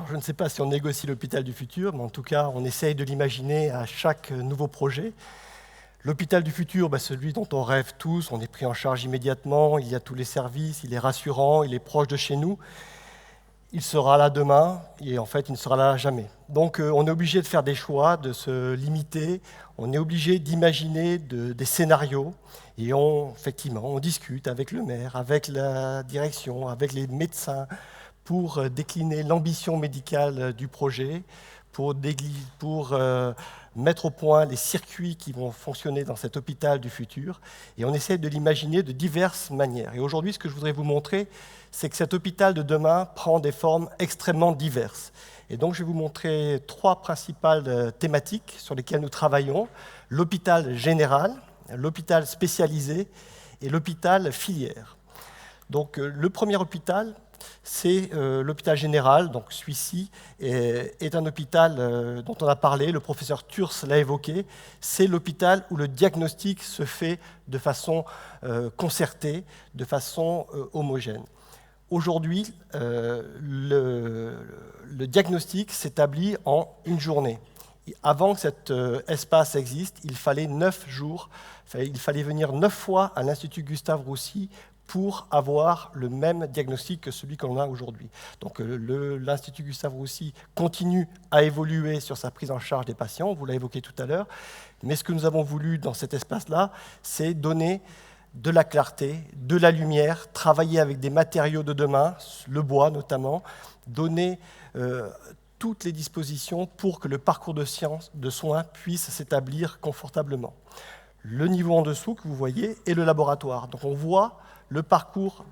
Alors, je ne sais pas si on négocie l'hôpital du futur, mais en tout cas, on essaye de l'imaginer à chaque nouveau projet. L'hôpital du futur, celui dont on rêve tous, on est pris en charge immédiatement, il y a tous les services, il est rassurant, il est proche de chez nous. Il sera là demain, et en fait, il ne sera là jamais. Donc, on est obligé de faire des choix, de se limiter, on est obligé d'imaginer des scénarios, et effectivement, on discute avec le maire, avec la direction, avec les médecins, pour décliner l'ambition médicale du projet, pour mettre au point les circuits qui vont fonctionner dans cet hôpital du futur. Et on essaie de l'imaginer de diverses manières. Et aujourd'hui, ce que je voudrais vous montrer, c'est que cet hôpital de demain prend des formes extrêmement diverses. Et donc, je vais vous montrer 3 principales thématiques sur lesquelles nous travaillons. L'hôpital général, l'hôpital spécialisé et l'hôpital filière. Donc, le premier hôpital, c'est l'hôpital général, donc celui-ci est un hôpital dont on a parlé, le professeur Thurs l'a évoqué, c'est l'hôpital où le diagnostic se fait de façon concertée, de façon homogène. Aujourd'hui, le diagnostic s'établit en une journée. Avant que cet espace existe, il fallait 9 jours, il fallait venir 9 fois à l'Institut Gustave-Roussy pour avoir le même diagnostic que celui que l'on a aujourd'hui. Donc l'Institut Gustave-Roussy continue à évoluer sur sa prise en charge des patients, on vous l'a évoqué tout à l'heure, mais ce que nous avons voulu dans cet espace-là, c'est donner de la clarté, de la lumière, travailler avec des matériaux de demain, le bois notamment, donner toutes les dispositions pour que le parcours de soins puisse s'établir confortablement. Le niveau en dessous que vous voyez est le laboratoire. Donc on voit le parcours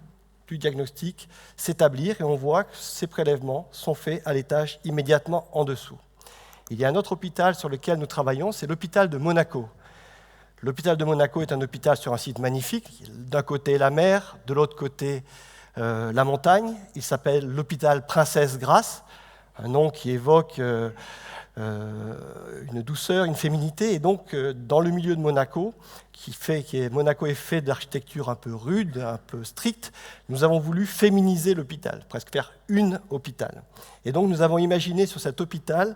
du diagnostic s'établir et on voit que ces prélèvements sont faits à l'étage immédiatement en dessous. Il y a un autre hôpital sur lequel nous travaillons, c'est l'hôpital de Monaco. L'hôpital de Monaco est un hôpital sur un site magnifique. D'un côté la mer, de l'autre côté la montagne. Il s'appelle l'hôpital Princesse Grasse, un nom qui évoque une douceur, une féminité. Et donc, dans le milieu de Monaco, Monaco est fait d'architecture un peu rude, un peu stricte, nous avons voulu féminiser l'hôpital, presque faire une hôpital. Et donc, nous avons imaginé sur cet hôpital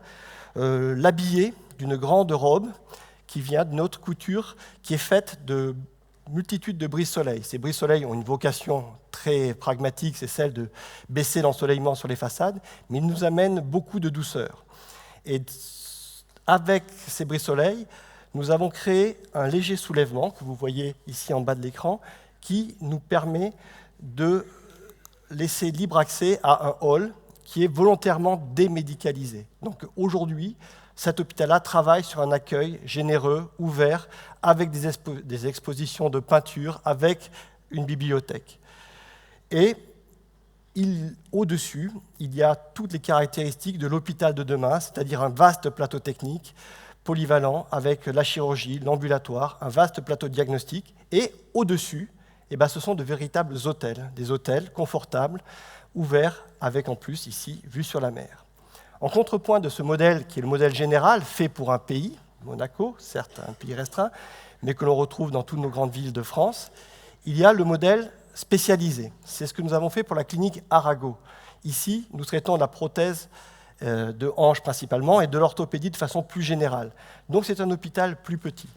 l'habiller d'une grande robe qui vient de notre couture, qui est faite de multitudes de brise-soleil. Ces brise-soleil ont une vocation très pragmatique, c'est celle de baisser l'ensoleillement sur les façades, mais ils nous amènent beaucoup de douceur. Et avec ces brise-soleil, nous avons créé un léger soulèvement, que vous voyez ici en bas de l'écran, qui nous permet de laisser libre accès à un hall qui est volontairement démédicalisé. Donc aujourd'hui, cet hôpital-là travaille sur un accueil généreux, ouvert, avec des expositions de peinture, avec une bibliothèque. Et au-dessus, il y a toutes les caractéristiques de l'hôpital de demain, c'est-à-dire un vaste plateau technique, polyvalent, avec la chirurgie, l'ambulatoire, un vaste plateau diagnostique. Et au-dessus, ce sont de véritables hôtels, des hôtels confortables, ouverts, avec en plus, ici, vue sur la mer. En contrepoint de ce modèle, qui est le modèle général, fait pour un pays, Monaco, certes un pays restreint, mais que l'on retrouve dans toutes nos grandes villes de France, il y a le modèle spécialisé. C'est ce que nous avons fait pour la clinique Arago. Ici, nous traitons de la prothèse de hanche principalement et de l'orthopédie de façon plus générale. Donc c'est un hôpital plus petit.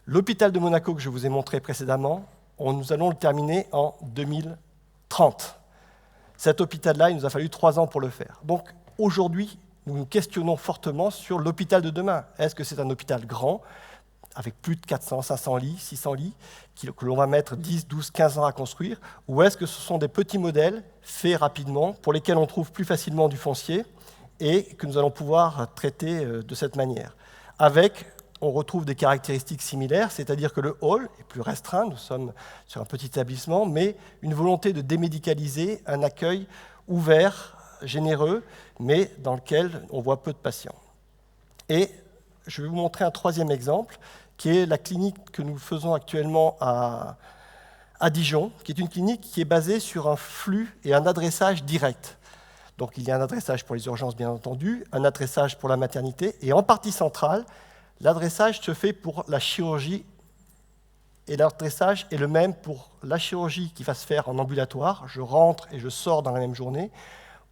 L'hôpital de Monaco que je vous ai montré précédemment, nous allons le terminer en 2030. Cet hôpital-là, il nous a fallu 3 ans pour le faire. Donc aujourd'hui, nous nous questionnons fortement sur l'hôpital de demain. Est-ce que c'est un hôpital grand, avec plus de 400, 500 lits, 600 lits, que l'on va mettre 10, 12, 15 ans à construire, ou est-ce que ce sont des petits modèles faits rapidement, pour lesquels on trouve plus facilement du foncier, et que nous allons pouvoir traiter de cette manière. On retrouve des caractéristiques similaires, c'est-à-dire que le hall est plus restreint, nous sommes sur un petit établissement, mais une volonté de démédicaliser un accueil ouvert, généreux, mais dans lequel on voit peu de patients. Et je vais vous montrer un 3e exemple, qui est la clinique que nous faisons actuellement à Dijon, qui est une clinique qui est basée sur un flux et un adressage direct. Donc il y a un adressage pour les urgences, bien entendu, un adressage pour la maternité, et en partie centrale, l'adressage se fait pour la chirurgie, et l'adressage est le même pour la chirurgie qui va se faire en ambulatoire, je rentre et je sors dans la même journée,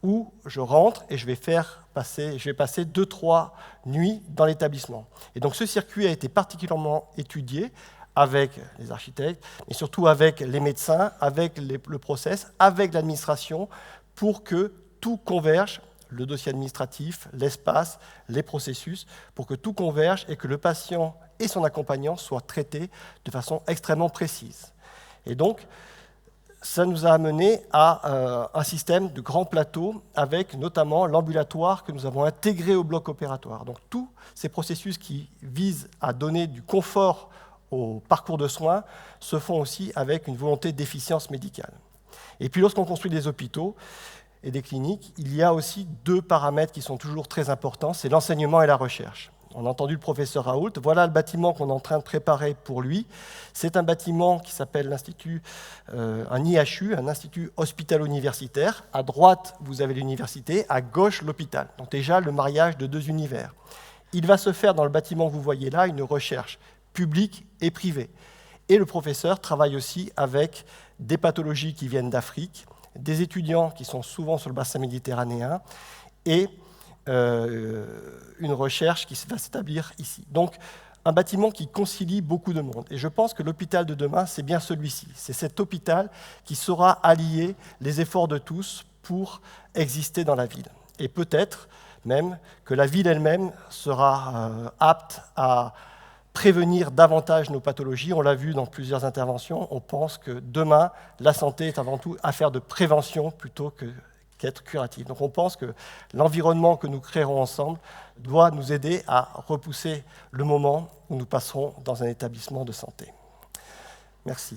où je rentre et je vais passer 2-3 nuits dans l'établissement. Et donc ce circuit a été particulièrement étudié avec les architectes, mais surtout avec les médecins, avec le process, avec l'administration, pour que tout converge, le dossier administratif, l'espace, les processus, pour que tout converge et que le patient et son accompagnant soient traités de façon extrêmement précise. Et donc, ça nous a amené à un système de grands plateaux avec notamment l'ambulatoire que nous avons intégré au bloc opératoire. Donc tous ces processus qui visent à donner du confort au parcours de soins se font aussi avec une volonté d'efficience médicale. Et puis lorsqu'on construit des hôpitaux et des cliniques, il y a aussi 2 paramètres qui sont toujours très importants, c'est l'enseignement et la recherche. On a entendu le professeur Raoult, voilà le bâtiment qu'on est en train de préparer pour lui. C'est un bâtiment qui s'appelle l'Institut, un IHU, un institut hospitalo-universitaire. À droite, vous avez l'université, à gauche, l'hôpital. Donc déjà, le mariage de 2 univers. Il va se faire dans le bâtiment que vous voyez là, une recherche publique et privée. Et le professeur travaille aussi avec des pathologies qui viennent d'Afrique, des étudiants qui sont souvent sur le bassin méditerranéen, et une recherche qui va s'établir ici. Donc, un bâtiment qui concilie beaucoup de monde. Et je pense que l'hôpital de demain, c'est bien celui-ci. C'est cet hôpital qui saura allier les efforts de tous pour exister dans la ville. Et peut-être même que la ville elle-même sera apte à prévenir davantage nos pathologies. On l'a vu dans plusieurs interventions. On pense que demain, la santé est avant tout affaire de prévention plutôt qu'être curatif. Donc on pense que l'environnement que nous créerons ensemble doit nous aider à repousser le moment où nous passerons dans un établissement de santé. Merci.